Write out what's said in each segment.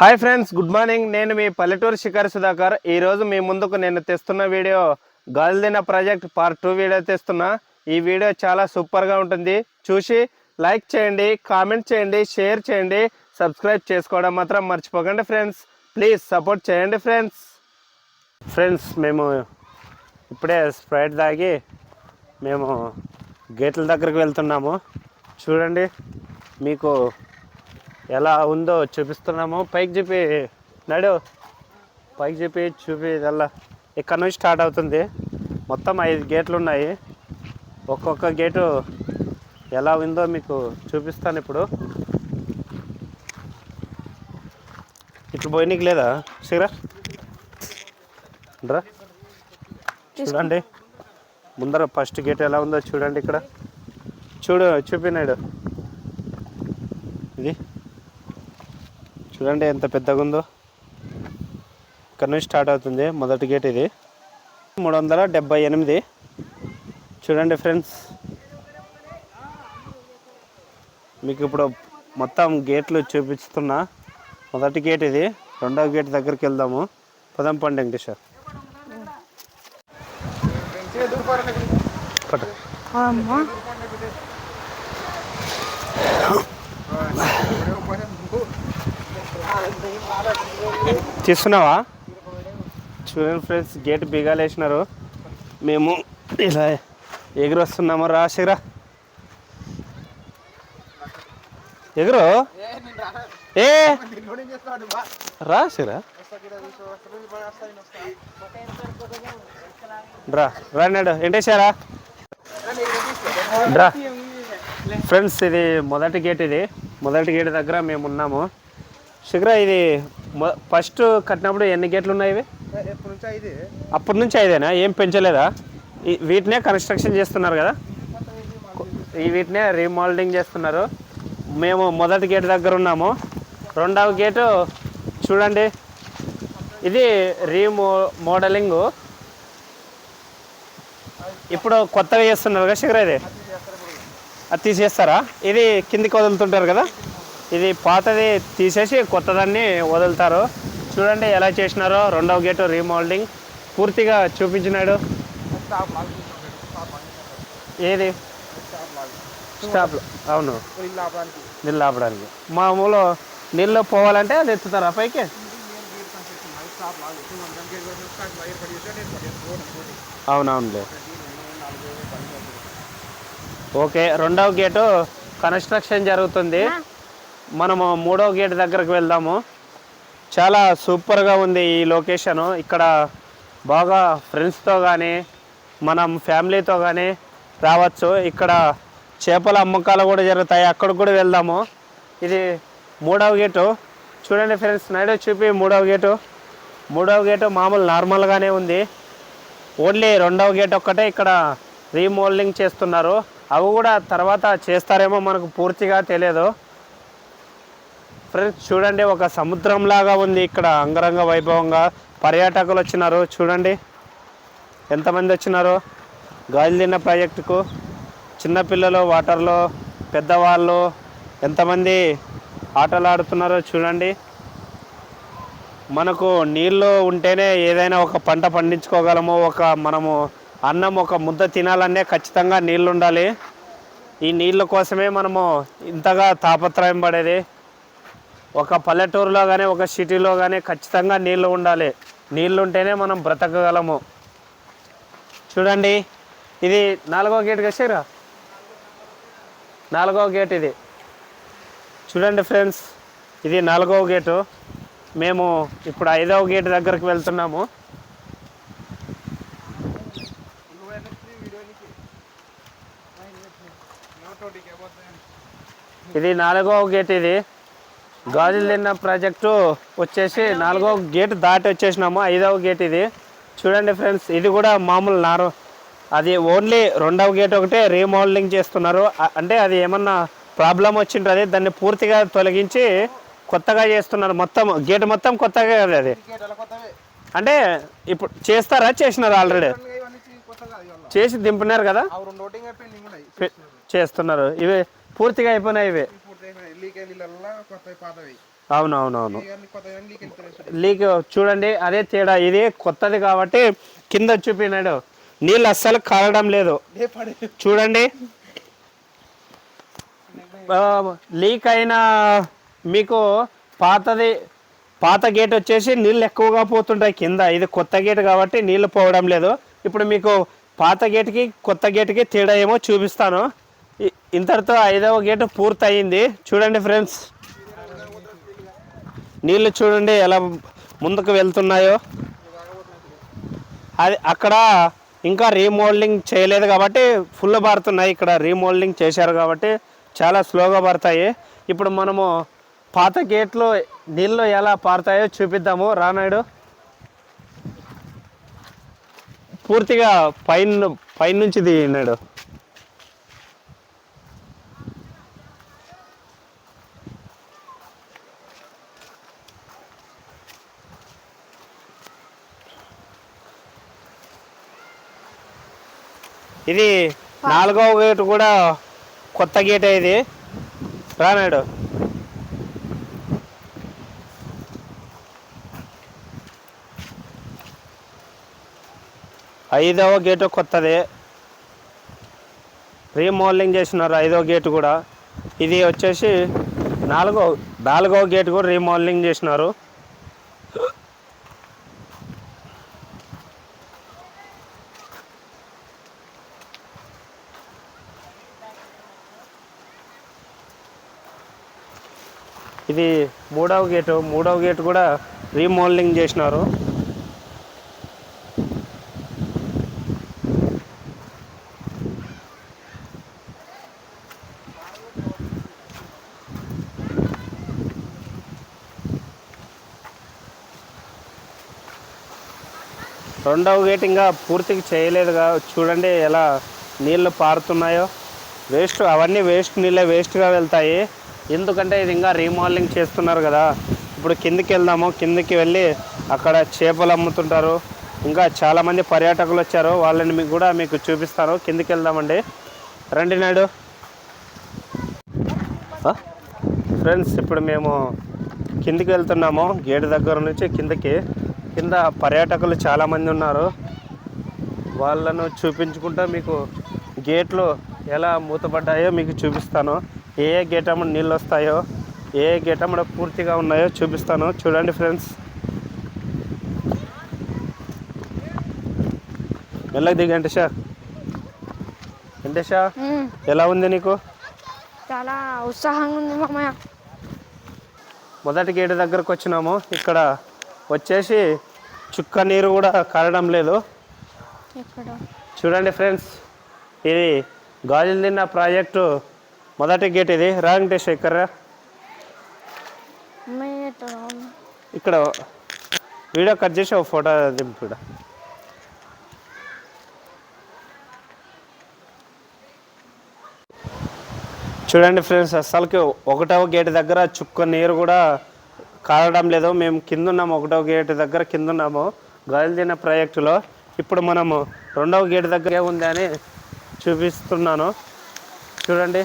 Hi friends, good morning. నేను మీ పల్లెటూరు శిఖర్ సుధాకర్. ఈరోజు మీ ముందుకు నేను తెస్తున్న వీడియో గాలిదిన ప్రాజెక్ట్ పార్ట్ 2 వీడియో తెస్తున్నా. ఈ వీడియో చాలా సూపర్గా ఉంటుంది. చూసి లైక్ చేయండి, కామెంట్ చేయండి, షేర్ చేయండి, సబ్స్క్రైబ్ చేసుకోవడం మాత్రం మర్చిపోకండి ఫ్రెండ్స్. ప్లీజ్ సపోర్ట్ చేయండి ఫ్రెండ్స్. మేము ఇప్పుడే స్ప్రైట్ తాగి మేము గేట్ల దగ్గరికి వెళ్తున్నాము. చూడండి, మీకు ఎలా ఉందో చూపిస్తున్నాము. పైకి చెప్పి పైకి చెప్పి ఇదల్లా ఇక్కడ నుంచి స్టార్ట్ అవుతుంది. మొత్తం 5 గేట్లు ఉన్నాయి. ఒక్కొక్క గేటు ఎలా ఉందో మీకు చూపిస్తాను. ఇప్పుడు ఇట్లా పోయినకి లేదా సిగరా రా. చూడండి ముందర ఫస్ట్ గేట్ ఎలా ఉందో చూడండి. ఇక్కడ చూపినాడు. ఇది చూడండి ఎంత పెద్దగా ఉందో. ఇక్కడ నుంచి స్టార్ట్ అవుతుంది మొదటి గేట్. ఇది 378. చూడండి ఫ్రెండ్స్, మీకు ఇప్పుడు మొత్తం గేట్లు చూపిస్తున్నా. మొదటి గేట్ ఇది. రెండవ గేట్ దగ్గరికి వెళ్దాము. పదం పండి వెంకటేశ్వర్ తీస్తున్నావా? చూడండి ఫ్రెండ్స్, గేట్ బిగాలు వేసినారు. మేము ఇలా ఎగురు వస్తున్నాము. రాసిరా ఎగురు ఏ రాసిరా రాన్నాడు వెంకటేశారా డ్రా. ఫ్రెండ్స్, ఇది మొదటి గేట్. ఇది మొదటి గేట్ దగ్గర మేము ఉన్నాము. శిఖరా, ఇది ఫస్ట్ కట్టినప్పుడు ఎన్ని గేట్లు ఉన్నాయి? ఇవి అప్పటి నుంచి 5ఏనా? ఏం పెంచలేదా? వీటినే కన్స్ట్రక్షన్ చేస్తున్నారు కదా, వీటినే రీమోల్డింగ్ చేస్తున్నారు. మేము మొదటి గేట్ దగ్గర ఉన్నాము. రెండవ గేటు చూడండి, ఇది మోడలింగ్ ఇప్పుడు కొత్తగా చేస్తున్నారు కదా శిఖరా. ఇది అది తీసేస్తారా? ఇది కిందికి వదులుతుంటారు కదా, ఇది పాతది తీసేసి కొత్తదాన్ని వదులుతారు. చూడండి ఎలా చేసినారో. రెండవ గేటు రీమోల్డింగ్ పూర్తిగా చూపించినాడు. ఏది స్టాప్? అవును, నీళ్ళు ఆపడానికి. మామూలు నీళ్ళు పోవాలంటే అది ఎత్తుతారా పైకి? అవునవునులే. ఓకే, రెండవ గేటు కన్స్ట్రక్షన్ జరుగుతుంది. మనము మూడవ గేట్ దగ్గరకు వెళ్దాము. చాలా సూపర్గా ఉంది ఈ లొకేషను. ఇక్కడ బాగా ఫ్రెండ్స్తో కానీ మనం ఫ్యామిలీతో కానీ రావచ్చు. ఇక్కడ చేపల అమ్మకాలు కూడా జరుగుతాయి. అక్కడికి కూడా వెళ్దాము. ఇది మూడవ గేటు. చూడండి ఫ్రెండ్స్, నైట్ చూపి మూడవ గేటు మామూలు నార్మల్గానే ఉంది. ఓన్లీ రెండవ గేట్ ఒక్కటే ఇక్కడ రీమోల్డింగ్ చేస్తున్నారు. అవి కూడా తర్వాత చేస్తారేమో, మనకు పూర్తిగా తెలియదు. ఫ్రెండ్స్ చూడండి, ఒక సముద్రం లాగా ఉంది ఇక్కడ. అంగరంగ వైభవంగా పర్యాటకులు వచ్చినారు. చూడండి ఎంతమంది వచ్చినారో గాలిదిన ప్రాజెక్టుకు. చిన్నపిల్లలు వాటర్లో, పెద్దవాళ్ళు ఎంతమంది ఆటలు ఆడుతున్నారో చూడండి. మనకు నీళ్ళు ఉంటేనే ఏదైనా ఒక పంట పండించుకోగలము. మనము అన్నం ఒక ముద్ద తినాలనే ఖచ్చితంగా నీళ్ళు ఉండాలి. ఈ నీళ్ళ కోసమే మనము ఇంతగా తాపత్రయం పడేది. ఒక పల్లెటూరులో కానీ ఒక సిటీలో కానీ ఖచ్చితంగా నీళ్ళు ఉండాలి. నీళ్ళు ఉంటేనే మనం బ్రతకగలము. చూడండి, ఇది 4వ గేట్ కసేరా. 4వ గేట్ ఇది. చూడండి ఫ్రెండ్స్, ఇది 4వ గేటు. మేము ఇప్పుడు 5వ గేట్ దగ్గరికి వెళ్తున్నాము. ఇది 4వ గేట్. ఇది గాలిదిన ప్రాజెక్టు వచ్చేసి 4వ గేట్ దాటి వచ్చేసినాము. 5వ గేట్ ఇది. చూడండి ఫ్రెండ్స్, ఇది కూడా మామూలు అది ఓన్లీ రెండవ గేట్ ఒకటే రీమోల్డింగ్ చేస్తున్నారు. అంటే అది ఏమన్నా ప్రాబ్లం వచ్చింటుంది, దాన్ని పూర్తిగా తొలగించి కొత్తగా చేస్తున్నారు. మొత్తం గేట్ మొత్తం కొత్తగా కదా అది. అంటే ఇప్పుడు చేస్తారా? చేసినారు ఆల్రెడీ చేసి దింపినారు కదా, చేస్తున్నారు. ఇవి పూర్తిగా అయిపోయినాయి. ఇవి అవునవునవును. లీక్ చూడండి, అదే తేడా. ఇది కొత్తది కాబట్టి కింద చూపినాడు, నీళ్ళు అస్సలు కారడం లేదు. చూడండి, లీక్ అయిన మీకు పాతది, పాత గేట్ వచ్చేసి నీళ్ళు ఎక్కువగా పోతుంటాయి కింద. ఇది కొత్త గేట్ కాబట్టి నీళ్ళు పోవడం లేదు. ఇప్పుడు మీకు పాత గేట్కి కొత్త గేట్కి తేడా ఏమో చూపిస్తాను. ఇంతటితో 5వ గేటు పూర్తయింది. చూడండి ఫ్రెండ్స్, నీళ్ళు చూడండి ఎలా ముందుకు వెళ్తున్నాయో. అది అక్కడ ఇంకా రీమోల్డింగ్ చేయలేదు కాబట్టి ఫుల్ పారుతున్నాయి. ఇక్కడ రీమోల్డింగ్ చేశారు కాబట్టి చాలా స్లోగా పడతాయి. ఇప్పుడు మనము పాత గేట్లో నీళ్ళు ఎలా పారుతాయో చూపిద్దాము. రానాయుడు, పూర్తిగా పైనుంచి దిగినాడు. ఇది 4వ గేటు కూడా కొత్త గేట్. ఇది రానాడు. 5వ గేటు కొత్తదే, రీమోల్డింగ్ చేసినారు 5వ గేటు కూడా. ఇది వచ్చేసి 4వ గేటు కూడా రీమోల్డింగ్ చేసినారు. ఇది 3వ గేటు. 3వ గేటు కూడా రీమోల్డింగ్ చేసినారు. రెండవ గేట్ ఇంకా పూర్తిగా చేయలేదుగా. చూడండి ఎలా నీళ్ళు పారుతున్నాయో. వేస్ట్, అవన్నీ వేస్ట్ నీళ్ళే, వేస్ట్గా వెళ్తాయి. ఎందుకంటే ఇది ఇంకా రీమోడలింగ్ చేస్తున్నారు కదా. ఇప్పుడు కిందికి వెళ్దాము. కిందికి వెళ్ళి అక్కడ చేపలు అమ్ముతుంటారు. ఇంకా చాలామంది పర్యాటకులు వచ్చారు, వాళ్ళని మీకు చూపిస్తాను. కిందికి వెళ్దామండి, రండి నాయుడు. ఫ్రెండ్స్, ఇప్పుడు మేము కిందికి వెళ్తున్నాము. గేటు దగ్గర నుంచి కిందకి. కింద పర్యాటకులు చాలామంది ఉన్నారు, వాళ్ళను చూపించుకుంటూ మీకు గేట్లు ఎలా మూతపడ్డాయో మీకు చూపిస్తాను. ఏ గేట్ అమ్మ నీళ్ళు వస్తాయో, ఏ గేట్ అమ్మ పూర్తిగా ఉన్నాయో చూపిస్తాను. చూడండి ఫ్రెండ్స్, మెల్లగా దిగి. వెంకటేషా, ఎలా ఉంది నీకు? చాలా ఉత్సాహంగా ఉంది మామయ్య. మొదటి గేటు దగ్గరకు వచ్చినాము. ఇక్కడ వచ్చేసి చుక్క నీరు కూడా కారడం లేదు. చూడండి ఫ్రెండ్స్, ఇది గాజులు తిన్న ప్రాజెక్టు మొదటి గేట్. ఇది రా వెంకటేష్, ఇక్కడ వీడియో కట్ చేసి ఒక ఫోటో దింపు. చూడండి ఫ్రెండ్స్, అసలుకి 1వ గేటు దగ్గర చుక్క నీరు కూడా కారడం లేదు. మేము కింద ఉన్నాము, 1వ గేటు దగ్గర కింద ఉన్నాము గాజులు తిన్న ప్రాజెక్టులో. ఇప్పుడు మనము 2వ గేటు దగ్గర ఉంది అని చూపిస్తున్నాను. చూడండి,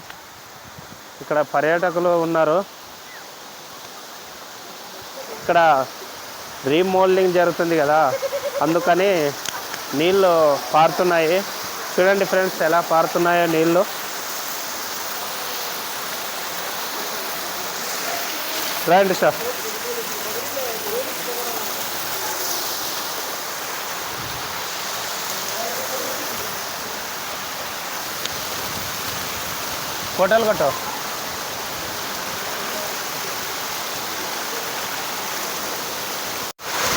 ఇక్కడ పర్యాటకులు ఉన్నారు. ఇక్కడ రీమోల్డింగ్ జరుగుతుంది కదా, అందుకని నీళ్ళు పారుతున్నాయి. చూడండి ఫ్రెండ్స్, ఎలా పారుతున్నాయో నీళ్ళు. రండి సార్. ఫోటోలు కొట్టు.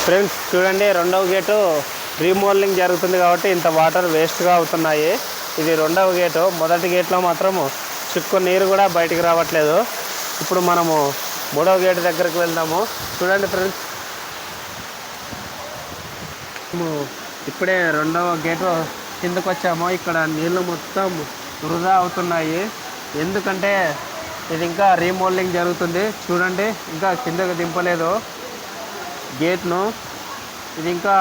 ఫ్రెండ్స్ చూడండి, 2వ గేటు రీమోల్డింగ్ జరుగుతుంది కాబట్టి ఇంత వాటర్ వేస్ట్గా అవుతున్నాయి. ఇది 2వ గేటు. మొదటి గేట్లో మాత్రము చుక్క నీరు కూడా బయటికి రావట్లేదు. ఇప్పుడు మనము 3వ గేటు దగ్గరికి వెళ్దాము. చూడండి ఫ్రెండ్స్, ఇప్పుడే 2వ గేటు కిందకు వచ్చాము. ఇక్కడ నీళ్ళు మొత్తం వృధా అవుతున్నాయి, ఎందుకంటే ఇది ఇంకా రీమోల్డింగ్ జరుగుతుంది. చూడండి, ఇంకా కిందకు దింపలేదు గేట్ను. ఇది ఇంకా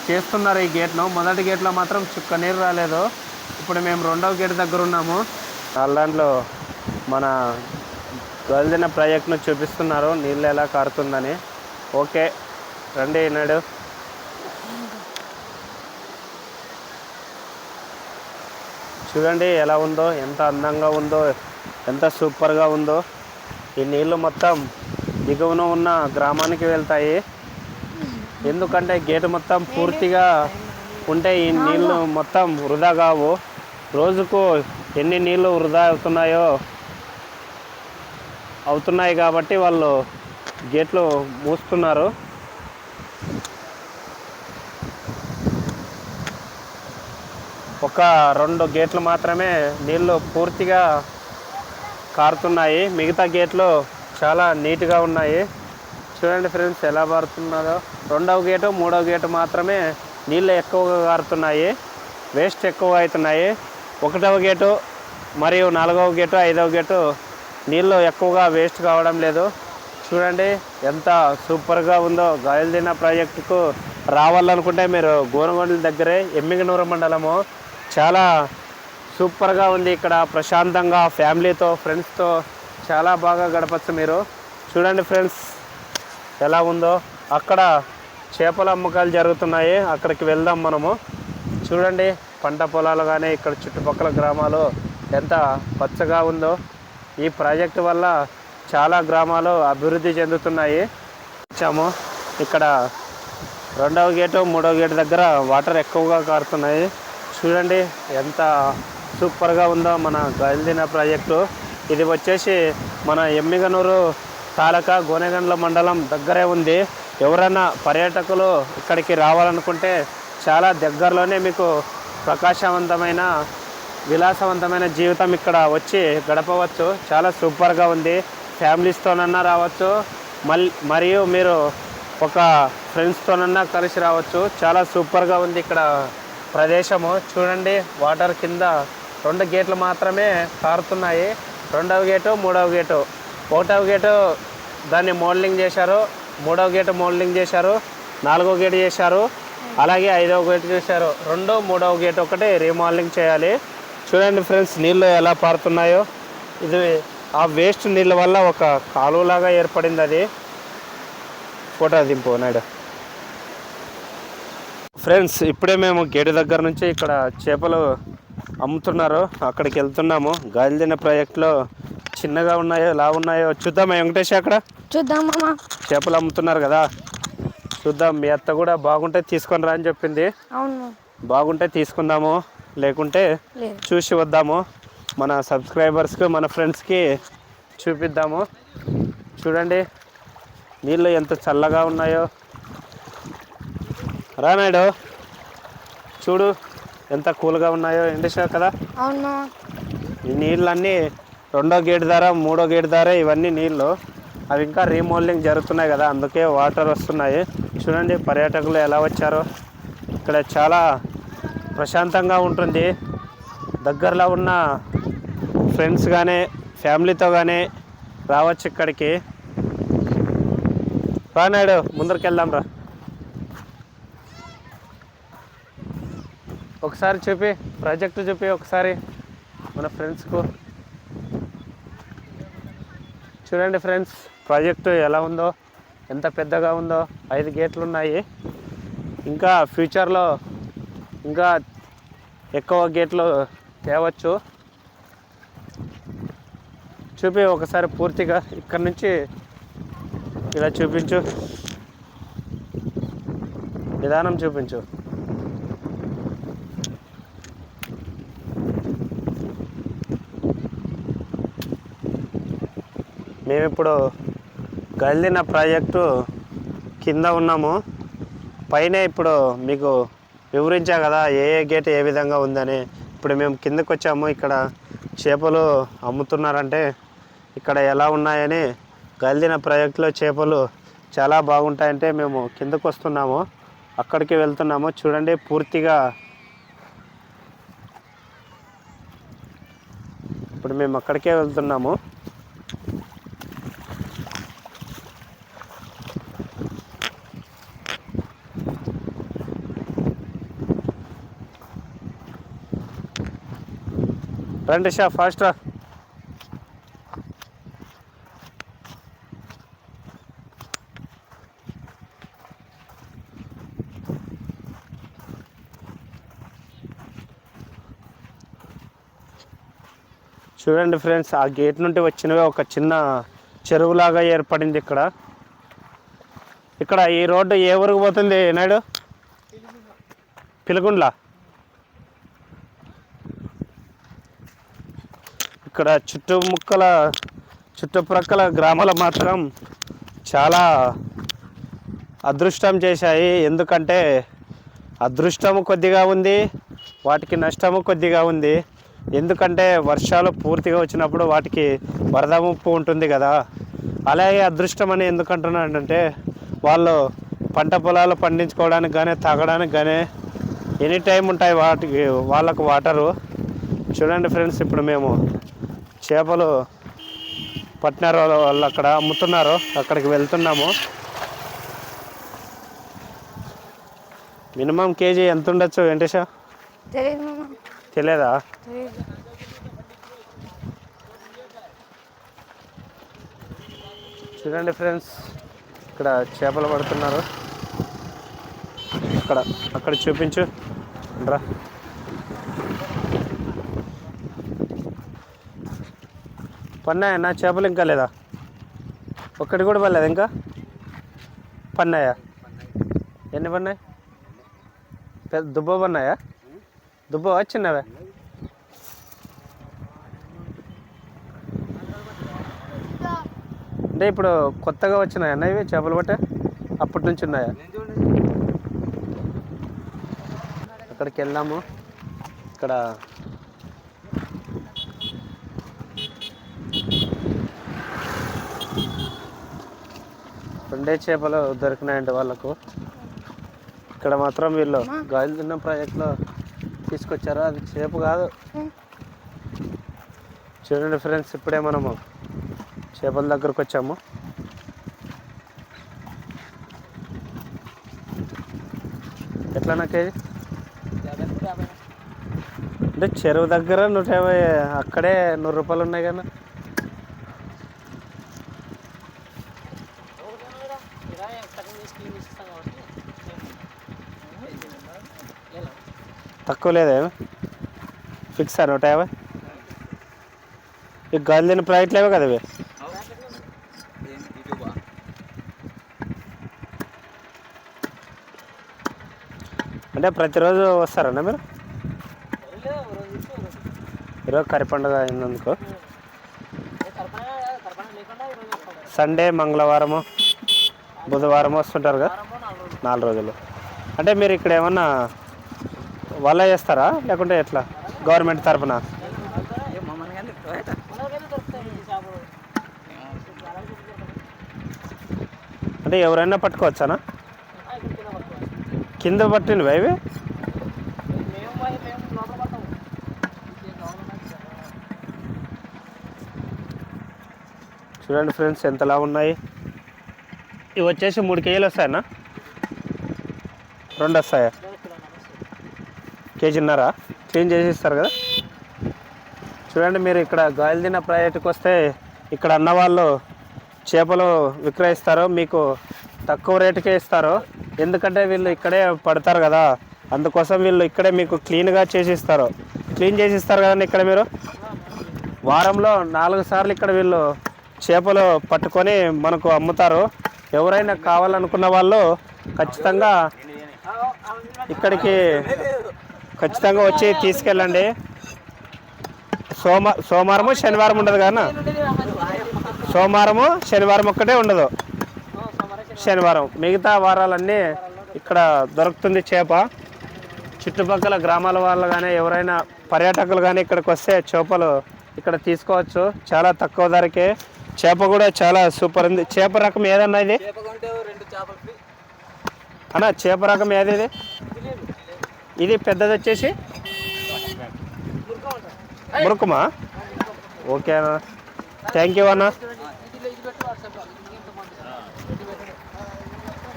చేస్తున్నారు ఈ గేట్ను. మొదటి గేట్లో మాత్రం చుక్క నీరు రాలేదు. ఇప్పుడు మేము 2వ గేటు దగ్గర ఉన్నాము. దాంట్లో మన గల్దిన ప్రాజెక్ట్ను చూపిస్తున్నారు నీళ్ళు ఎలా కారుతుందని. ఓకే రండి నాడు. చూడండి ఎలా ఉందో, ఎంత అందంగా ఉందో, ఎంత సూపర్గా ఉందో. ఈ నీళ్ళు మొత్తం దిగువన ఉన్న గ్రామానికి వెళ్తాయి. ఎందుకంటే గేటు మొత్తం పూర్తిగా ఉంటే ఈ నీళ్ళు మొత్తం వృధా కావు. రోజుకు ఎన్ని నీళ్ళు వృధా అవుతున్నాయి కాబట్టి వాళ్ళు గేట్లు మూస్తున్నారు. ఒక 2 గేట్లు మాత్రమే నీళ్ళు పూర్తిగా కారుతున్నాయి. మిగతా గేట్లు చాలా నీట్గా ఉన్నాయి. చూడండి ఫ్రెండ్స్ ఎలా పారుతున్నదో. 2వ గేటు 3వ గేటు మాత్రమే నీళ్ళు ఎక్కువగా కారుతున్నాయి, వేస్ట్ ఎక్కువ అవుతున్నాయి. 1వ గేటు మరియు 4వ గేటు 5వ గేటు నీళ్ళు ఎక్కువగా వేస్ట్ కావడం లేదు. చూడండి ఎంత సూపర్గా ఉందో. గయల్దిన ప్రాజెక్టుకు రావాలనుకుంటే మీరు గోనగొండల దగ్గరే ఎమ్మిగనూరు మండలము. చాలా సూపర్గా ఉంది. ఇక్కడ ప్రశాంతంగా ఫ్యామిలీతో ఫ్రెండ్స్తో చాలా బాగా గడపచ్చు మీరు. చూడండి ఫ్రెండ్స్ ఎలా ఉందో. అక్కడ చేపల అమ్మకాలు జరుగుతున్నాయి, అక్కడికి వెళ్దాం మనము. చూడండి పంట పొలాలు కానీ ఇక్కడ చుట్టుపక్కల గ్రామాలు ఎంత పచ్చగా ఉందో. ఈ ప్రాజెక్టు వల్ల చాలా గ్రామాలు అభివృద్ధి చెందుతున్నాయి. వచ్చాము ఇక్కడ 2వ గేటు 3వ గేటు దగ్గర వాటర్ ఎక్కువగా కారుతున్నాయి. చూడండి ఎంత సూపర్గా ఉందో మన గయల్దిన ప్రాజెక్టు. ఇది వచ్చేసి మన ఎమ్మిగనూరు తాలూకా గోనెగండ్ల మండలం దగ్గరే ఉంది. ఎవరైనా పర్యాటకులు ఇక్కడికి రావాలనుకుంటే చాలా దగ్గరలోనే మీకు ప్రకాశవంతమైన విలాసవంతమైన జీవితం ఇక్కడ వచ్చి గడపవచ్చు. చాలా సూపర్గా ఉంది. ఫ్యామిలీస్తోనన్నా రావచ్చు, మరియు మీరు ఒక ఫ్రెండ్స్తోనన్నా కలిసి రావచ్చు. చాలా సూపర్గా ఉంది ఇక్కడ ప్రదేశము. చూడండి వాటర్ కింద 2 గేట్లు మాత్రమే కారుతున్నాయి. 2వ గేటు 3వ గేటు. 1వ గేటు దాన్ని మోల్డింగ్ చేశారు, 3వ గేటు మోల్డింగ్ చేశారు, 4వ గేటు చేశారు, అలాగే 5వ గేటు చేశారు. 2, 3వ గేటు ఒకటి రీమోల్డింగ్ చేయాలి. చూడండి ఫ్రెండ్స్ నీళ్ళు ఎలా పారుతున్నాయో. ఇది ఆ వేస్ట్ నీళ్ళ వల్ల ఒక కాలువలాగా ఏర్పడింది. అది ఫోటో దింపు నాయుడు. ఫ్రెండ్స్ ఇప్పుడే మేము గేటు దగ్గర నుంచి ఇక్కడ చేపలు అమ్ముతున్నారు, అక్కడికి వెళ్తున్నాము. గయల్దిన ప్రాజెక్టులో చిన్నగా ఉన్నాయో లావున్నాయో చూద్దామా వెంకటేష్? అక్కడ చూద్దాం మామ. చేపలు అమ్ముతున్నారు కదా, చూద్దాం. మీ అత్త కూడా బాగుంటే తీసుకొని రా అని చెప్పింది. అవును, బాగుంటే తీసుకుందాము, లేకుంటే చూసి వద్దాము. మన సబ్స్క్రైబర్స్కి మన ఫ్రెండ్స్కి చూపిద్దాము. చూడండి నీళ్ళు ఎంత చల్లగా ఉన్నాయో. రానాయుడు చూడు ఎంత కూల్గా ఉన్నాయో. ఎండేసావు కదా. అవును. ఈ నీళ్ళన్నీ 2వ గేటు ద్వారా 3వ గేటు ద్వారా ఇవన్నీ నీళ్ళు అవి ఇంకా రీమోల్డింగ్ జరుగుతున్నాయి కదా, అందుకే వాటర్ వస్తున్నాయి. చూడండి పర్యాటకులు ఎలా వచ్చారో. ఇక్కడ చాలా ప్రశాంతంగా ఉంటుంది. దగ్గరలో ఉన్న ఫ్రెండ్స్ కానీ ఫ్యామిలీతో కానీ రావచ్చు ఇక్కడికి. రానాయుడు ముందరికి వెళ్దాం రా. ఒకసారి చూపి ప్రాజెక్టు చూపి ఒకసారి మన ఫ్రెండ్స్కు. చూడండి ఫ్రెండ్స్ ప్రాజెక్టు ఎలా ఉందో, ఎంత పెద్దగా ఉందో. 5 గేట్లు ఉన్నాయి. ఇంకా ఫ్యూచర్లో ఇంకా ఎక్కువ గేట్లు తేవచ్చు. చూపి ఒకసారి పూర్తిగా ఇక్కడ నుంచి ఇలా చూపించు, విధానం చూపించు. మేమిప్పుడు గయల్దిన ప్రాజెక్టు కింద ఉన్నాము. పైన ఇప్పుడు మీకు వివరించా కదా ఏ గేట్ ఏ విధంగా ఉందని. ఇప్పుడు మేము కిందకు వచ్చాము. ఇక్కడ చేపలు అమ్ముతున్నారంటే ఇక్కడ ఎలా ఉన్నాయని. గయల్దిన ప్రాజెక్టులో చేపలు చాలా బాగుంటాయంటే మేము కిందకు వస్తున్నాము, అక్కడికి వెళ్తున్నాము. చూడండి పూర్తిగా ఇప్పుడు మేము అక్కడికే వెళ్తున్నాము. రండి షా ఫాస్ట్ రా. చూడండి ఫ్రెండ్స్, ఆ గేట్ నుండి వచ్చినవి ఒక చిన్న చెరువులాగా ఏర్పడింది ఇక్కడ. ఇక్కడ ఈ రోడ్డు ఏ ఊరికి పోతుంది నాయుడు? పిలుగుండ్ల. ఇక్కడ చుట్టుప్రక్కల గ్రామాలు మాత్రం చాలా అదృష్టం చేశాయి. ఎందుకంటే అదృష్టము కొద్దిగా ఉంది, వాటికి నష్టము కొద్దిగా ఉంది. ఎందుకంటే వర్షాలు పూర్తిగా వచ్చినప్పుడు వాటికి వరద ముప్పు ఉంటుంది కదా. అలాగే అదృష్టం అని ఎందుకంటున్నానంటే వాళ్ళు పంట పొలాలు పండించుకోవడానికి కానీ తాగడానికి కానీ ఎనీ టైం ఉంటాయి వాళ్ళకు వాటరు. చూడండి ఫ్రెండ్స్, ఇప్పుడు మేము చేపలు పట్టినారు వాళ్ళు అక్కడ అమ్ముతున్నారు, అక్కడికి వెళ్తున్నాము. మినిమం కేజీ ఎంత ఉండొచ్చు వెంకటేశ? తెలియదా? చూడండి ఫ్రెండ్స్, ఇక్కడ చేపలు పడుతున్నారు. అక్కడ చూపించు రా. పన్నాయా నా చేపలు? ఇంకా లేదా? ఒక్కటి కూడా పడలేదు ఇంకా? పన్నాయా? ఎన్ని పన్నాయి? పెద్ద దుబ్బ పన్నాయా? దుబ్బ చిన్నవే? అంటే ఇప్పుడు కొత్తగా వచ్చినాయా అన్న ఇవి చేపలు పట్టే? అప్పటి నుంచి ఉన్నాయా? అక్కడికి వెళ్దాము. ఇక్కడ రెండే చేపలు దొరికినాయండి వాళ్ళకు. ఇక్కడ మాత్రం వీళ్ళు గాలి తిన్న ప్రాజెక్ట్లో తీసుకొచ్చారు, అది చేప కాదు. చూడండి ఫ్రెండ్స్, ఇప్పుడే మనము చేపల దగ్గరకు వచ్చాము. ఎట్లా నా కేజీ? అంటే చెరువు దగ్గర 150, అక్కడే 100 రూపాయలు ఉన్నాయి కదా. తక్కువ లేదా? ఫిక్స్ 150. ఈ గాలి తిన్న ప్రైట్లు ఏవో కదా ఇవి. అంటే ప్రతిరోజు వస్తారన్నా మీరు? ఈరోజు కరి పండుగ అయినందుకు సండే, మంగళవారము, బుధవారము వస్తుంటారు కదా, 4 రోజులు. అంటే మీరు ఇక్కడ ఏమన్నా వాళ్ళ చేస్తారా లేకుంటే ఎట్లా? గవర్నమెంట్ తరఫున? అంటే ఎవరైనా పట్టుకోవచ్చానా? కింద పట్టినవి ఇవి? చూడండి ఫ్రెండ్స్, ఎంతలా ఉన్నాయి. ఇవి వచ్చేసి 3 కేజీలు వస్తాయన్నా? 2 వస్తాయా? కేజీన్నర క్లీన్ చేసి ఇస్తారు కదా. చూడండి, మీరు ఇక్కడ గాయలు తిన్న ప్రాజెక్టుకి వస్తే ఇక్కడ అన్నవాళ్ళు చేపలు విక్రయిస్తారు, మీకు తక్కువ రేటుకే ఇస్తారు. ఎందుకంటే వీళ్ళు ఇక్కడే పడతారు కదా, అందుకోసం వీళ్ళు ఇక్కడే మీకు క్లీన్గా చేసి ఇస్తారు. క్లీన్ చేసి ఇస్తారు కదండి. ఇక్కడ మీరు వారంలో 4 సార్లు ఇక్కడ వీళ్ళు చేపలు పట్టుకొని మనకు అమ్ముతారు. ఎవరైనా కావాలనుకున్న వాళ్ళు ఖచ్చితంగా ఇక్కడికి వచ్చి తీసుకెళ్ళండి. సోమవారము శనివారం ఉండదు కానీ, సోమవారము శనివారం ఒక్కటే ఉండదు, శనివారం మిగతా వారాలన్నీ ఇక్కడ దొరుకుతుంది చేప. చుట్టుపక్కల గ్రామాల వాళ్ళు కానీ ఎవరైనా పర్యాటకులు కానీ ఇక్కడికి వస్తే చేపలు ఇక్కడ తీసుకోవచ్చు, చాలా తక్కువ ధరకే. చేప కూడా చాలా సూపర్ ఉంది. చేప రకం ఏదన్నా ఇది అన్నా? చేప రకం ఏది ఇది? ఇది పెద్దది వచ్చేసి మురుకుమా? ఓకే అన్న, థ్యాంక్ యూ అన్న.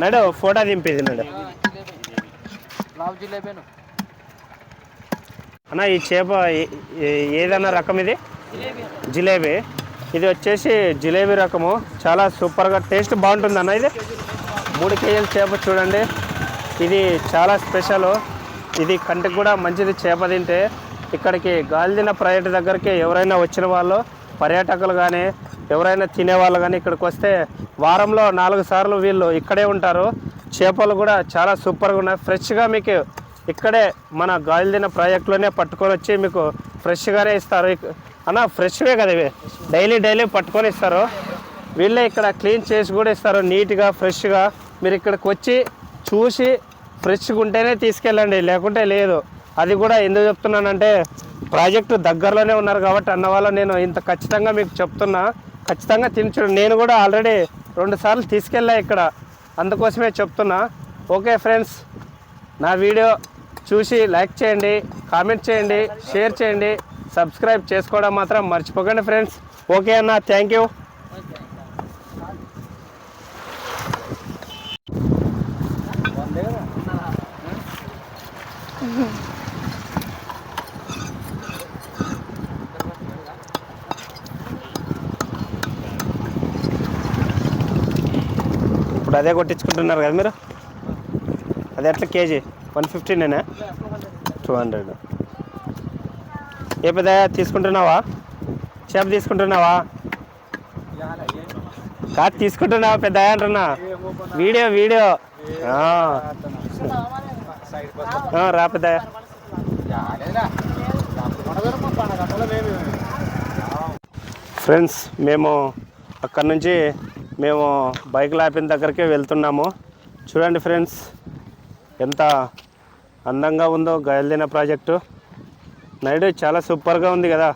నడు ఫోటో దింపేది నడు అన్న. ఈ చేప ఏదన్నా రకం ఇది? జిలేబీ. ఇది వచ్చేసి జిలేబీ రకము, చాలా సూపర్గా టేస్ట్ బాగుంటుంది అన్న. ఇది 3 కేజీల చేప చూడండి, ఇది చాలా స్పెషల్. ఇది కంటికి కూడా మంచిది చేప తింటే. ఇక్కడికి గాలిదిన ప్రాజెక్టు దగ్గరికి ఎవరైనా వచ్చిన వాళ్ళు పర్యాటకులు కానీ ఎవరైనా తినేవాళ్ళు కానీ ఇక్కడికి వస్తే వారంలో 4 సార్లు వీళ్ళు ఇక్కడే ఉంటారు. చేపలు కూడా చాలా సూపర్గా ఉన్నాయి. ఫ్రెష్గా మీకు ఇక్కడే మన గాలిదిన ప్రాజెక్టులోనే పట్టుకొని వచ్చి మీకు ఫ్రెష్గానే ఇస్తారు. అన్న ఫ్రెష్వే కదా ఇవి, డైలీ పట్టుకొని ఇస్తారు. వీళ్ళే ఇక్కడ క్లీన్ చేసి కూడా ఇస్తారు నీట్గా ఫ్రెష్గా. మీరు ఇక్కడికి వచ్చి చూసి ఫ్రెష్గా ఉంటేనే తీసుకెళ్ళండి, లేకుంటే లేదు. అది కూడా ఎందుకు చెప్తున్నానంటే ప్రాజెక్టు దగ్గరలోనే ఉన్నారు కాబట్టి అన్న వాళ్ళు నేను ఇంత ఖచ్చితంగా మీకు చెప్తున్నా. ఖచ్చితంగా తినచ్చు. నేను కూడా ఆల్రెడీ 2 సార్లు తీసుకెళ్ళా ఇక్కడ, అందుకోసమే చెప్తున్నా. ఓకే ఫ్రెండ్స్, నా వీడియో చూసి లైక్ చేయండి, కామెంట్ చేయండి, షేర్ చేయండి, సబ్స్క్రైబ్ చేసుకోవడం మాత్రం మర్చిపోకండి ఫ్రెండ్స్. ఓకే అన్న, థ్యాంక్ యూ. ఇప్పుడు అదే కొట్టించుకుంటున్నారు కదా మీరు? అది ఎట్లా కేజీ? 115నేనా? 200. ఏ పెద్ద తీసుకుంటున్నావా? చేప తీసుకుంటున్నావా? కాదు తీసుకుంటున్నావా పెద్ద అంటున్నా? వీడియో రా పెద్ద. ఫ్రెండ్స్, మేము అక్కడ నుంచి బైక్ లాపిన దగ్గరికి వెళ్తున్నాము. చూడండి ఫ్రెండ్స్, ఎంత అందంగా ఉందో గాలిదిన ప్రాజెక్టు. నైట్ చాలా సూపర్గా ఉంది కదా.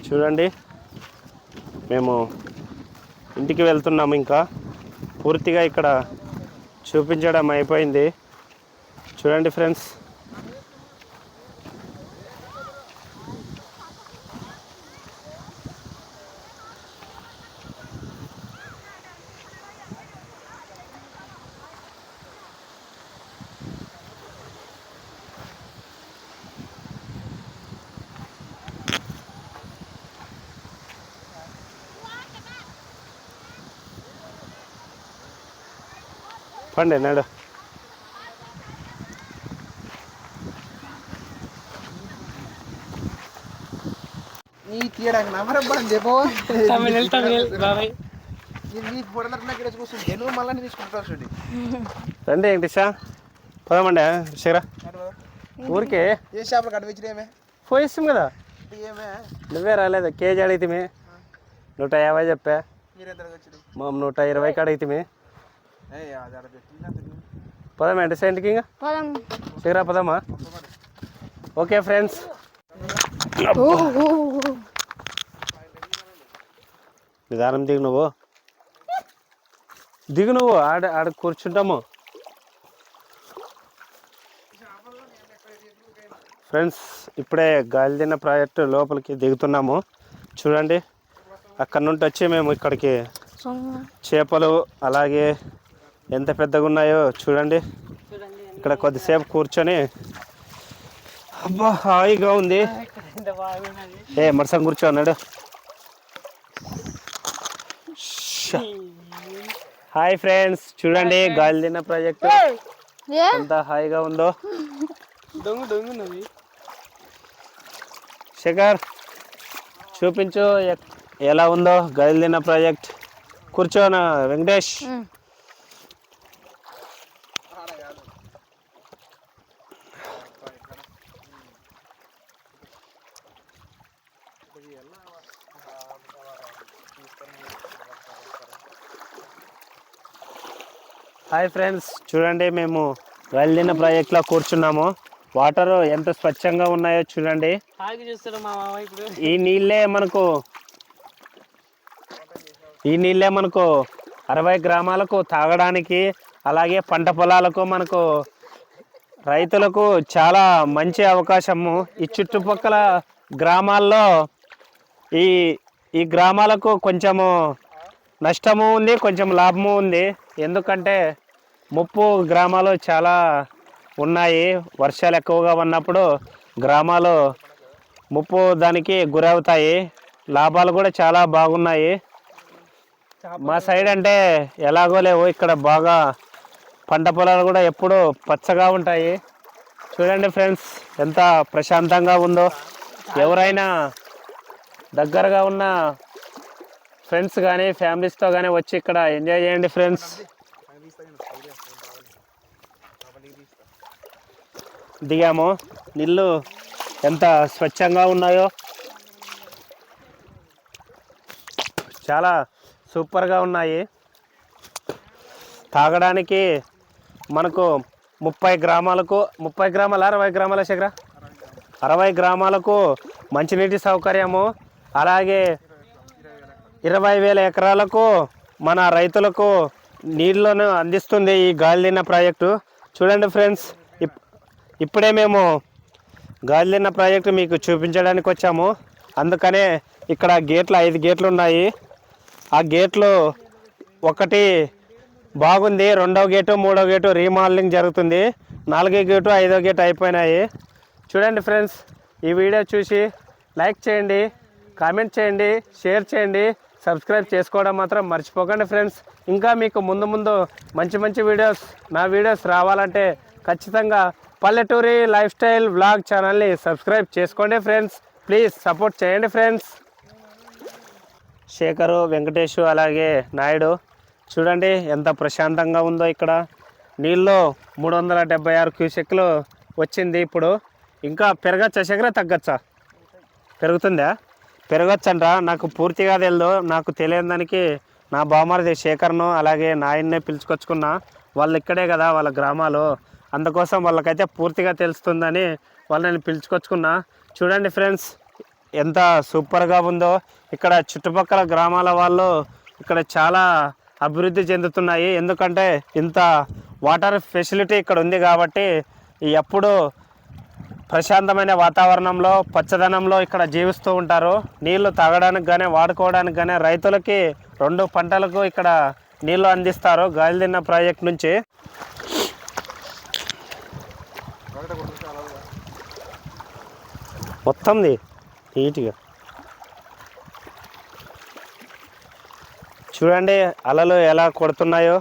చూడండి, మేము ఇంటికి వెళ్తున్నాము. ఇంకా పూర్తిగా ఇక్కడ చూపించడం అయిపోయింది. చూడండి ఫ్రెండ్స్, పండి నాడు. రండి వెంకటేశా, పోదామండి. శిఖరా ఊరికే ఏ షాపులకు అడిగించినేమే పోయిస్తాం కదా. ఏమే నువ్వే రాలేదు. కేజీ అడిగితే 150 చెప్పా. మీరెంత మా 120కి అడిగితే. పోదామా వెంకటేశా ఇంటికి? ఇంకా శిఖరా పోదామా? ఓకే ఫ్రెండ్స్, నిదానం దిగు. నువ్వు ఆడ కూర్చుంటాము. ఫ్రెండ్స్, ఇప్పుడే గాలిదిన ప్రాజెక్టు లోపలికి దిగుతున్నాము. చూడండి, అక్కడ నుండి వచ్చి మేము ఇక్కడికి చేపలు అలాగే ఎంత పెద్దగా ఉన్నాయో చూడండి. ఇక్కడ కొద్దిసేపు కూర్చొని అబ్బా హాయిగా ఉంది. మరసం కూర్చో అన్నాడు. హాయ్ ఫ్రెండ్స్, చూడండి గాలిదిన ప్రాజెక్టు ఎంత హాయిగా ఉందో. శేఖర్ చూపించు ఎలా ఉందో గాలిదిన ప్రాజెక్ట్. కూర్చోనా వెంకటేష్? హాయ్ ఫ్రెండ్స్, చూడండి మేము గాలిదిన ప్రాజెక్ట్లో కూర్చున్నాము. వాటర్ ఎంత స్వచ్ఛంగా ఉన్నాయో చూడండి. ఈ నీళ్ళే మనకు 60 గ్రామాలకు తాగడానికి అలాగే పంట పొలాలకు మనకు రైతులకు చాలా మంచి అవకాశము. ఈ చుట్టుపక్కల గ్రామాల్లో ఈ గ్రామాలకు కొంచెము నష్టము ఉంది, కొంచెం లాభము ఉంది. ఎందుకంటే ముప్పు గ్రామాలు చాలా ఉన్నాయి. వర్షాలు ఎక్కువగా ఉన్నప్పుడు గ్రామాలు ముప్పు దానికి గురవుతాయి. లాభాలు కూడా చాలా బాగున్నాయి. మా సైడ్ అంటే ఎలాగో లేవు, ఇక్కడ బాగా పంట పొలాలు కూడా ఎప్పుడూ పచ్చగా ఉంటాయి. చూడండి ఫ్రెండ్స్ ఎంత ప్రశాంతంగా ఉందో. ఎవరైనా దగ్గరగా ఉన్న ఫ్రెండ్స్ కానీ ఫ్యామిలీస్తో కానీ వచ్చి ఇక్కడ ఎంజాయ్ చేయండి ఫ్రెండ్స్. దిగాము, నీళ్ళు ఎంత స్వచ్ఛంగా ఉన్నాయో, చాలా సూపర్గా ఉన్నాయి. తాగడానికి మనకు 30 గ్రామాలకు 60 గ్రామాల శేఖర 60 గ్రామాలకు మంచినీటి సౌకర్యము, అలాగే 20,000 ఎకరాలకు మన రైతులకు నీళ్లను అందిస్తుంది ఈ గాలిదిన్న ప్రాజెక్టు. చూడండి ఫ్రెండ్స్, ఇప్పుడే మేము గాలిదిన్న ప్రాజెక్టు మీకు చూపించడానికి వచ్చాము. అందుకనే ఇక్కడ గేట్లు 5 గేట్లు ఉన్నాయి. ఆ గేట్లు ఒకటి బాగుంది, 2వ గేటు 3వ గేటు రీమోడలింగ్ జరుగుతుంది, 4వ గేటు 5వ గేటు అయిపోయినాయి. చూడండి ఫ్రెండ్స్, ఈ వీడియో చూసి లైక్ చేయండి, కామెంట్ చేయండి, షేర్ చేయండి, సబ్స్క్రైబ్ చేసుకోవడం మాత్రం మర్చిపోకండి ఫ్రెండ్స్. ఇంకా మీకు ముందు మంచి మంచి నా వీడియోస్ రావాలంటే ఖచ్చితంగా పల్లెటూరి లైఫ్ స్టైల్ వ్లాగ్ ఛానల్ని సబ్స్క్రైబ్ చేసుకోండి ఫ్రెండ్స్. ప్లీజ్ సపోర్ట్ చేయండి ఫ్రెండ్స్. శేఖరు, వెంకటేషు, అలాగే నాయుడు చూడండి ఎంత ప్రశాంతంగా ఉందో. ఇక్కడ నీళ్ళు 376 క్యూసెక్లు వచ్చింది. ఇప్పుడు ఇంకా పెరగచ్చా శేఖర, తగ్గచ్చా? పెరుగుతుందా? పెరగచ్చంట. నాకు పూర్తిగా తెలియదు. నాకు తెలియని దానికి నా బావమరిది శేఖర్ను అలాగే నాయన్నే పిలుచుకొచ్చుకున్నా. వాళ్ళు ఇక్కడే కదా వాళ్ళ గ్రామాలు, అందుకోసం వాళ్ళకైతే పూర్తిగా తెలుస్తుందని వాళ్ళని పిలుచుకొచ్చుకున్నా. చూడండి ఫ్రెండ్స్ ఎంత సూపర్గా ఉందో. ఇక్కడ చుట్టుపక్కల గ్రామాల వాళ్ళు ఇక్కడ చాలా అభివృద్ధి చెందుతున్నాయి. ఎందుకంటే ఇంత వాటర్ ఫెసిలిటీ ఇక్కడ ఉంది కాబట్టి ఎప్పుడు ప్రశాంతమైన వాతావరణంలో పచ్చదనంలో ఇక్కడ జీవిస్తూ ఉంటారు. నీళ్లు తాగడానికి కానీ వాడుకోవడానికి కానీ రైతులకి 2 పంటలకు ఇక్కడ నీళ్లు అందిస్తారు గాలిదిన్న ప్రాజెక్ట్ నుంచి. మొత్తంది నీట్గా చూడండి అలలు ఎలా కొడుతున్నాయో.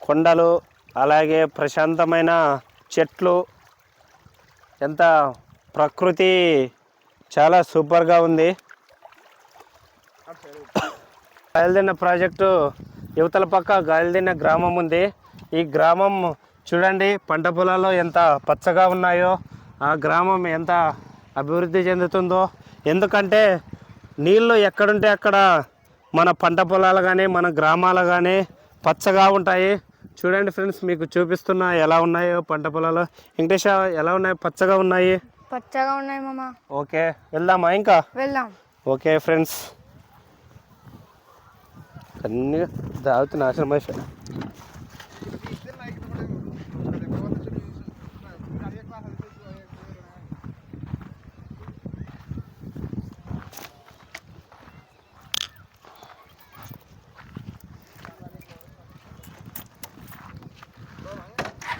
కొండలు అలాగే ప్రశాంతమైన చెట్లు, ఎంత ప్రకృతి చాలా సూపర్గా ఉంది. గాలిదిన్న ప్రాజెక్టు యువతల పక్క గాలిదిన్న గ్రామం ఉంది. ఈ గ్రామం చూడండి పంట పొలాలు ఎంత పచ్చగా ఉన్నాయో, ఆ గ్రామం ఎంత అభివృద్ధి చెందుతుందో. ఎందుకంటే నీళ్ళు ఎక్కడుంటే అక్కడ మన పంట పొలాలు కానీ మన గ్రామాలు కానీ పచ్చగా ఉంటాయి. చూడండి ఫ్రెండ్స్ మీకు చూపిస్తున్నా ఎలా ఉన్నాయో పంట పొలాలు. వెంకటేష్ ఎలా ఉన్నాయి? పచ్చగా ఉన్నాయి. పచ్చగా ఉన్నాయి మామ. ఓకే వెళ్దామా? ఇంకా వెళ్దాం. ఓకే ఫ్రెండ్స్, అన్నీ దావుతున్నా ఆశ్రమ.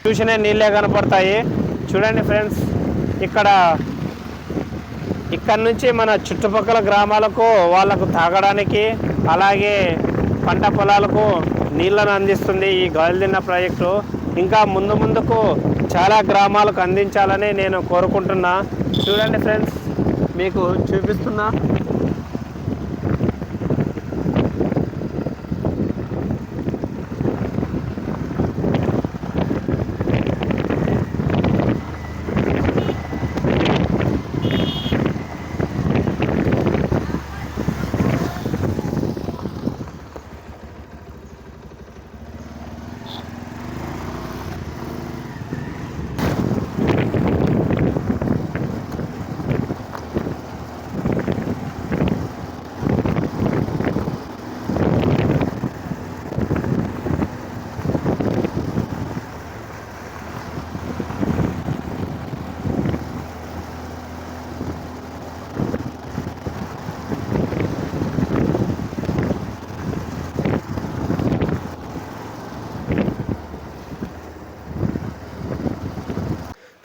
చూసినే నీళ్ళే కనపడతాయి. చూడండి ఫ్రెండ్స్, ఇక్కడ నుంచి మన చుట్టుపక్కల గ్రామాలకు వాళ్ళకు తాగడానికి అలాగే పంట పొలాలకు నీళ్ళను అందిస్తుంది ఈ గాలిదిన్న ప్రాజెక్టు. ఇంకా ముందుకు చాలా గ్రామాలకు అందించాలని నేను కోరుకుంటున్నా. చూడండి ఫ్రెండ్స్ మీకు చూపిస్తున్నా.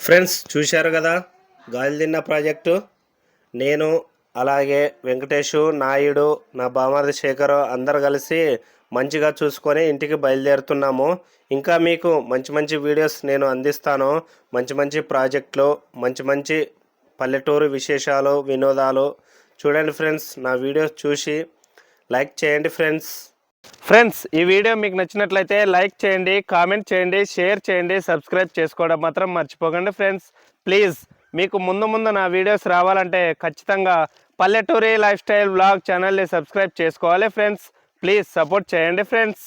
ఫ్రెండ్స్ చూశారు కదా గాలిదిన్న ప్రాజెక్టు. నేను అలాగే వెంకటేషు, నాయుడు, నా బామర్ది శేఖరు అందరు కలిసి మంచిగా చూసుకొని ఇంటికి బయలుదేరుతున్నాము. ఇంకా మీకు మంచి మంచి వీడియోస్ నేను అందిస్తాను. మంచి మంచి ప్రాజెక్టులు, మంచి మంచి పల్లెటూరు విశేషాలు, వినోదాలు. చూడండి ఫ్రెండ్స్, నా వీడియోస్ చూసి లైక్ చేయండి ఫ్రెండ్స్. ఈ వీడియో మీకు నచ్చినట్లయితే లైక్ చేయండి, కామెంట్ చేయండి, షేర్ చేయండి, సబ్స్క్రైబ్ చేసుకోవడం మాత్రం మర్చిపోకండి ఫ్రెండ్స్. ప్లీజ్, మీకు ముందు నా వీడియోస్ రావాలంటే ఖచ్చితంగా పల్లెటూరి లైఫ్ స్టైల్ వ్లాగ్ ఛానల్ని సబ్స్క్రైబ్ చేసుకోవాలి ఫ్రెండ్స్. ప్లీజ్ సపోర్ట్ చేయండి ఫ్రెండ్స్.